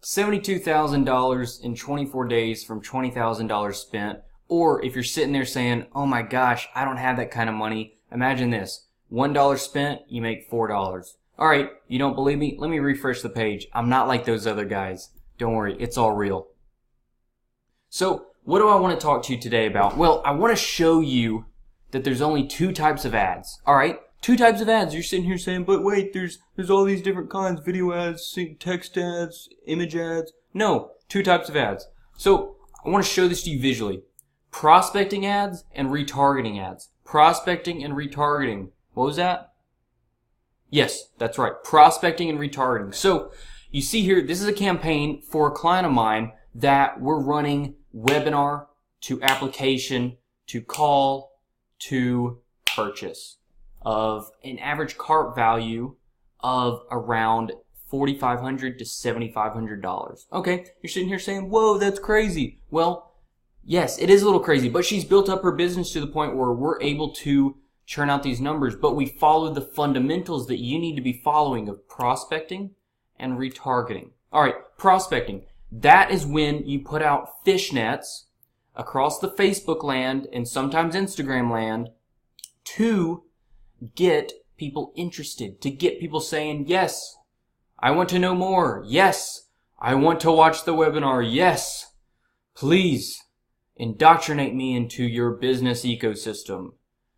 $72,000 in 24 days from $20,000 spent. Or if you're sitting there saying, oh my gosh, I don't have that kind of money. Imagine this. $1 spent, you make $4. Alright, you don't believe me? Let me refresh the page. I'm not like those other guys. Don't worry, it's all real. So, what do I want to talk to you today about? Well, I want to show you that there's only two types of ads. Alright? Two types of ads. You're sitting here saying, but wait, there's all these different kinds. Video ads, text ads, image ads. No, two types of ads. So, I want to show this to you visually. Prospecting ads and retargeting ads. Prospecting and retargeting. What was that? Yes, that's right. Prospecting and retargeting. So, you see here, this is a campaign for a client of mine that we're running webinar to application to call to purchase of an average cart value of around $4,500 to $7,500. Okay, you're sitting here saying, whoa, that's crazy. Well, yes, it is a little crazy, but she's built up her business to the point where we're able to churn out these numbers, but we follow the fundamentals that you need to be following of prospecting and retargeting. All right, prospecting. That is when you put out fishnets across the Facebook land and sometimes Instagram land to get people interested, to get people saying, yes, I want to know more. Yes, I want to watch the webinar. Yes, please indoctrinate me into your business ecosystem.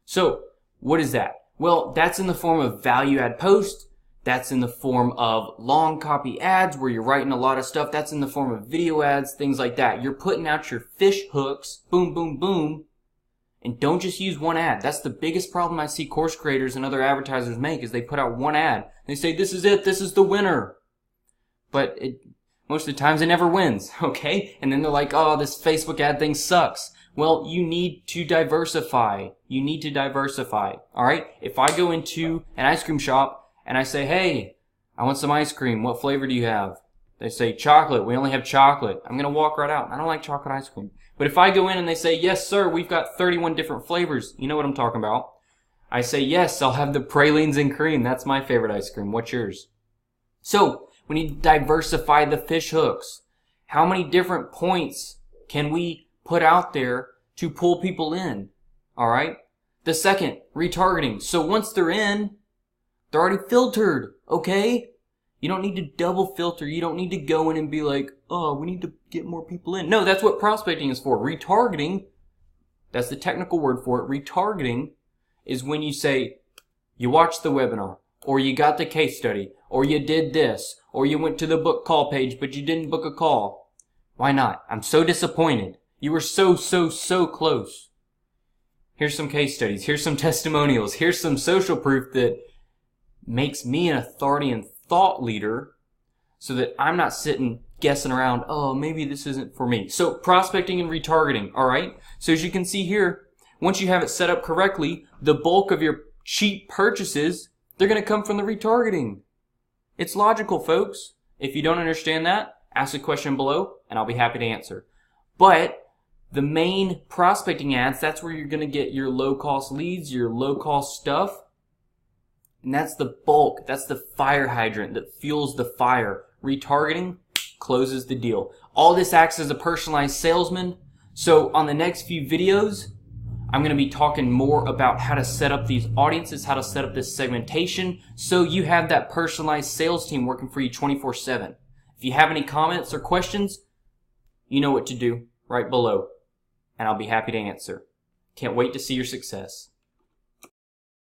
So, what is that? Well, that's in the form of value add posts. That's in the form of long copy ads where you're writing a lot of stuff. That's in the form of video ads, things like that. You're putting out your fish hooks, boom, boom, boom, and don't just use one ad. That's the biggest problem I see course creators and other advertisers make is they put out one ad. They say, this is it, this is the winner. But most of the times it never wins, okay? And then they're like, oh, this Facebook ad thing sucks. Well, you need to diversify. You need to diversify, all right? If I go into an ice cream shop and I say, hey, I want some ice cream. What flavor do you have? They say, chocolate. We only have chocolate. I'm going to walk right out. I don't like chocolate ice cream. But if I go in and they say, yes, sir, we've got 31 different flavors. You know what I'm talking about. I say, yes, I'll have the pralines and cream. That's my favorite ice cream. What's yours? So, we need to diversify the fish hooks. How many different points can we put out there to pull people in? All right. The second, retargeting. So once they're in, they're already filtered, okay? You don't need to double filter. You don't need to go in and be like, oh, we need to get more people in. No, that's what prospecting is for. Retargeting, that's the technical word for it. Retargeting is when you say, you watched the webinar, or you got the case study, or you did this, or you went to the book call page, but you didn't book a call. Why not? I'm so disappointed. You were so close. Here's some case studies. Here's some testimonials. Here's some social proof that makes me an authority and thought leader so that I'm not sitting guessing around, oh, maybe this isn't for me. So prospecting and retargeting, all right? So as you can see here, once you have it set up correctly, the bulk of your cheap purchases, they're going to come from the retargeting. It's logical, folks. If you don't understand that, ask a question below and I'll be happy to answer. But the main prospecting ads, that's where you're going to get your low-cost leads, your low-cost stuff. And that's the bulk. That's the fire hydrant that fuels the fire. Retargeting closes the deal. All this acts as a personalized salesman. So on the next few videos, I'm going to be talking more about how to set up these audiences, how to set up this segmentation, so you have that personalized sales team working for you 24/7. If you have any comments or questions, you know what to do right below, and I'll be happy to answer. Can't wait to see your success.